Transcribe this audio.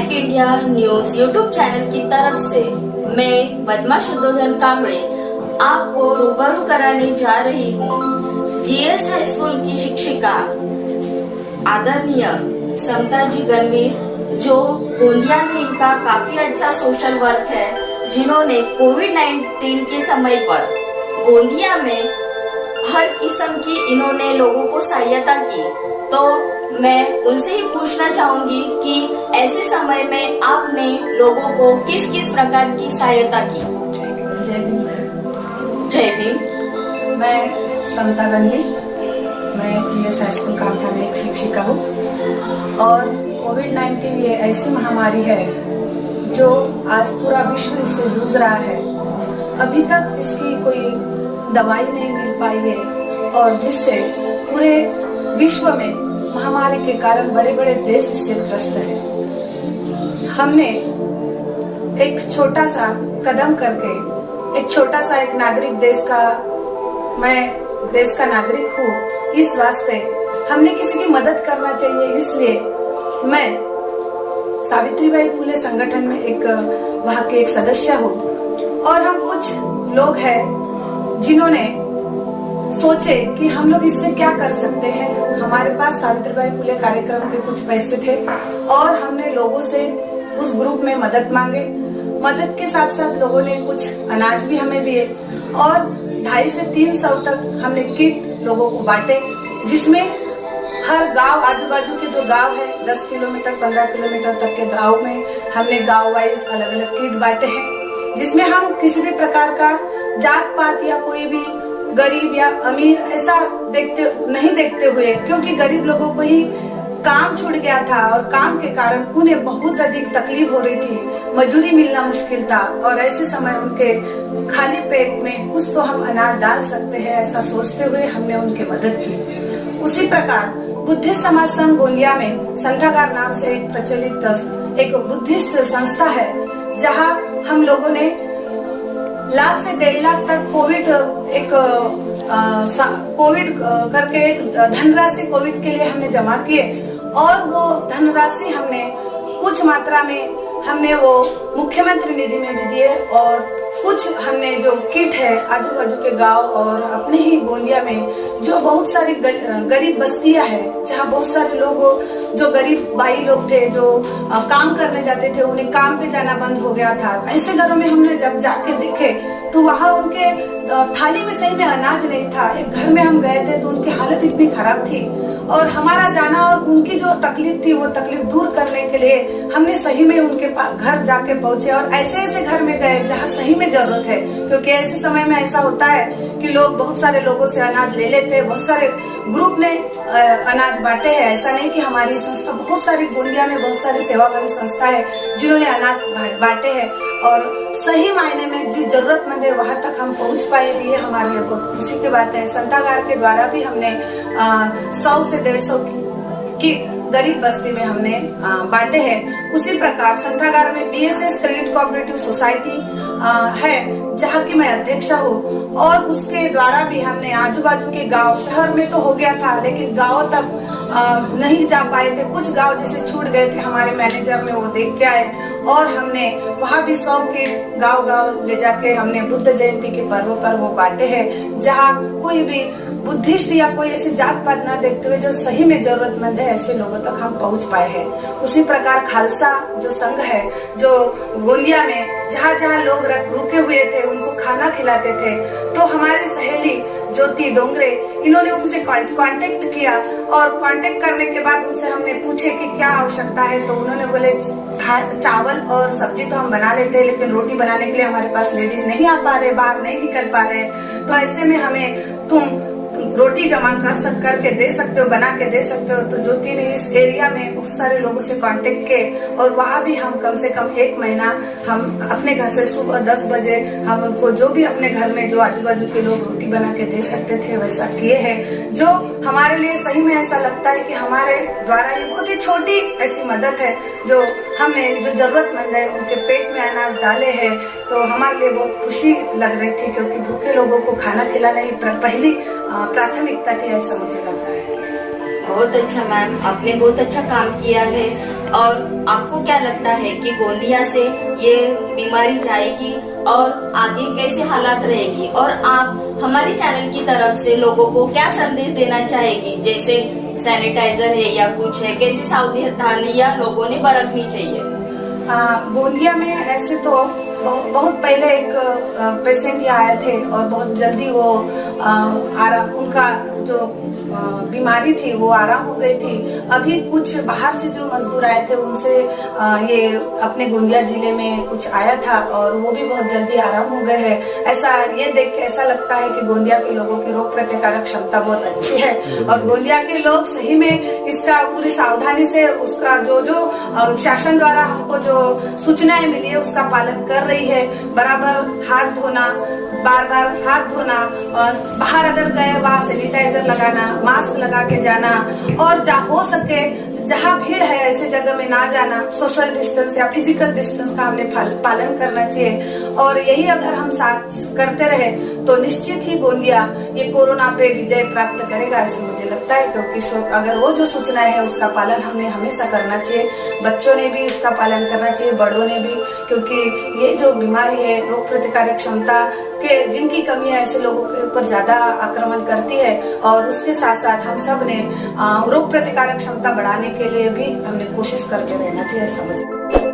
Make India news YouTube channel की तरफ से मैं पद्मा शुद्धोधन कामड़े आपको रूबरू कराने जा रही हूँ। जीएस हाई स्कूल की शिक्षिका आदरणीय समता जी गणवीर, जो गोंदिया में इनका काफी अच्छा सोशल वर्क है, जिन्होंने कोविड-19 के समय पर गोंदिया में हर किस्म की इन्होंने लोगों को सहायता की। तो मैं उनसे ही पूछना चाहूंगी कि ऐसे समय में आपने लोगों को किस किस प्रकार की सहायता की। जय भीम। जय भीम। मैं समता गणवीर, मैं जीएस हाई स्कूल कामठा में एक शिक्षिका हूँ और कोविड-19 ये ऐसी महामारी है जो आज पूरा विश्व इससे जूझ रहा है। अभी तक इसकी कोई दवाई नहीं मिल पाई है और जिससे पूरे विश्व में महामारी के कारण बड़े बड़े देश इससे ग्रस्त हैं। हमने एक छोटा सा कदम करके एक नागरिक मैं देश का नागरिक हूँ, इस वास्ते हमने किसी की मदद करना चाहिए। इसलिए मैं सावित्रीबाई फुले संगठन में वहाँ के एक सदस्य हूँ और हम कुछ लोग हैं जिन्होंने सोचे कि हम लोग इससे क्या कर सकते हैं। हमारे पास सावित्रीबाई फुले कार्यक्रम के कुछ पैसे थे और हमने लोगों से उस ग्रुप में मदद मांगे। मदद के साथ साथ लोगों ने कुछ अनाज भी हमें दिए और 250 से 300 तक हमने किट लोगों को बांटे, जिसमें हर गांव, आजू बाजू के जो गांव है 10 किलोमीटर 15 किलोमीटर तक के गांव में हमने गांव वाइज अलग अलग किट बांटे हैं, जिसमें हम किसी भी प्रकार का जात पात या कोई भी गरीब या अमीर ऐसा नहीं देखते हुए, क्योंकि गरीब लोगों को ही काम छूट गया था और काम के कारण उन्हें बहुत अधिक तकलीफ हो रही थी, मजदूरी मिलना मुश्किल था और ऐसे समय उनके खाली पेट में कुछ तो हम अनाज डाल सकते हैं, ऐसा सोचते हुए हमने उनकी मदद की। उसी प्रकार बुद्धिस्ट समाज संघ गोंदिया में संथागार नाम से एक प्रचलित एक बुद्धिस्ट संस्था है, जहां हम लोगों ने 1 लाख से 1.5 लाख तक कोविड करके धनराशि कोविड के लिए हमने जमा किए और वो धनराशि हमने कुछ मात्रा में हमने वो मुख्यमंत्री निधि में भी दिए और कुछ हमने जो किट है आजू बाजू के गांव और अपने ही गोंदिया में जो बहुत सारी गरीब बस्तियां हैं, जहां बहुत सारे लोग जो गरीब भाई लोग थे जो काम करने जाते थे, उन्हें काम पे जाना बंद हो गया था। ऐसे घरों में हमने जब जाके देखे तो वहाँ उनके थाली में सही में अनाज नहीं था। एक घर में हम गए थे तो उनकी हालत इतनी खराब थी और हमारा जाना और उनकी जो तकलीफ थी वो तकलीफ दूर करने के लिए हमने सही में उनके घर जाके पहुंचे और ऐसे घर में गए जहाँ सही में जरूरत है, क्योंकि ऐसे समय में ऐसा होता है कि लोग बहुत सारे लोगों से अनाज ले लेते हैं। बहुत सारे ग्रुप ने अनाज बांटे हैं। ऐसा नहीं कि हमारी संस्था, बहुत सारी गोंदिया में बहुत सारी सेवाभावी संस्था है जिन्होंने अनाज बांटे हैं और सही मायने में जिस जरूरतमंद है वहां तक हम पहुंच पाए, ये हमारे लिए बहुत खुशी की बात है। संथागार के द्वारा भी हमने 100 से 150 किट गरीब बस्ती में हमने बांटे हैं। उसी प्रकार संथागार में बीएसएस क्रेडिट कोऑपरेटिव सोसाइटी है, जहाँ की मैं अध्यक्षा हूँ और उसके द्वारा भी हमने आजू बाजू के गांव, शहर में तो हो गया था लेकिन गांव तक नहीं जा पाए थे। कुछ गांव जैसे छूट गए थे, हमारे मैनेजर ने वो देख के आए और हमने वहाँ भी 100 के गांव ले जाके हमने बुद्ध जयंती के पर्व पर वो बांटे हैं, जहाँ कोई भी बुद्धिस्ट या कोई ऐसे जात पात न देखते हुए जो सही में जरूरतमंद है ऐसे लोगों तक हम पहुंच पाए हैं। उसी प्रकार खालसा जो संघ है, जो गोंदिया में जहाँ लोग रुके हुए थे उनको खाना खिलाते थे, तो हमारी सहेली ज्योति डोंगरे, इन्होंने उनसे कांटेक्ट किया और कांटेक्ट करने के बाद उनसे हमने पूछे कि क्या आवश्यकता है, तो उन्होंने बोले चावल और सब्जी तो हम बना लेते हैं लेकिन रोटी बनाने के लिए हमारे पास लेडीज नहीं आ पा रहे, बाहर नहीं निकल पा रहे, तो ऐसे में हमें तुम रोटी जमा करके दे सकते हो, बना के दे सकते हो। तो ज्योति ने इस एरिया में बहुत सारे लोगों से कांटेक्ट किए और वहाँ भी हम कम से कम 1 महीना हम अपने घर से सुबह 10 बजे हम उनको जो भी अपने घर में जो आजू बाजू के लोग रोटी बना के दे सकते थे वैसा किए हैं, जो हमारे लिए सही में ऐसा लगता है कि हमारे द्वारा ये बहुत ही छोटी ऐसी मदद है जो हमने जो जरूरतमंद है उनके पेट में अनाज डाले हैं। तो हमारे लिए बहुत खुशी लग रही थी, क्योंकि भूखे लोगों को खाना खिलाना ही पहली प्राथमिकता थी, ऐसा मुझे लग रहा है। बहुत अच्छा मैम, आपने बहुत अच्छा काम किया है। और आपको क्या लगता है कि गोंदिया से ये बीमारी जाएगी और आगे कैसे हालात रहेगी, और आप हमारे चैनल की तरफ से लोगों को क्या संदेश देना चाहेगी, जैसे सैनिटाइजर है या कुछ है, कैसे सावधानियां लोगों ने बरतनी चाहिए? गोंदिया में ऐसे तो बहुत पहले एक पेशेंट यहाँ आए थे और बहुत जल्दी वो आराम, उनका जो बीमारी थी वो आराम हो गई थी। अभी कुछ बाहर से जो मजदूर आए थे उनसे ये अपने गोंदिया जिले में कुछ आया था और वो भी बहुत जल्दी आराम हो गए हैं। ऐसा ये देख के ऐसा लगता है कि गोंदिया के लोगों की रोग प्रतिकारक क्षमता बहुत अच्छी है और गोंदिया के लोग सही में इसका पूरी सावधानी से उसका जो शासन द्वारा हमको जो सूचनाएं मिली है उसका पालन कर रही है। बराबर हाथ धोना, बार बार हाथ धोना, और बाहर अगर गए वहाँ सैनिटाइजर लगाना, मास्क लगा के जाना, और हो सके जहाँ भीड़ है ऐसे जगह में ना जाना, सोशल डिस्टेंस या फिजिकल डिस्टेंस का हमने पालन करना चाहिए। और यही अगर हम साथ करते रहे तो निश्चित ही गोंदिया ये कोरोना पे विजय प्राप्त करेगा, ऐसा मुझे लगता है। क्योंकि अगर वो जो सूचनाएं है उसका पालन हमने हमेशा करना चाहिए, बच्चों ने भी उसका पालन करना चाहिए, बड़ों ने भी, क्योंकि ये जो बीमारी है रोग प्रतिकारक क्षमता के जिनकी कमी है ऐसे लोगों के ऊपर ज्यादा आक्रमण करती है। और उसके साथ साथ हम सब ने रोग प्रतिकारक क्षमता बढ़ाने के लिए भी हमने कोशिश करते रहना चाहिए, समझ।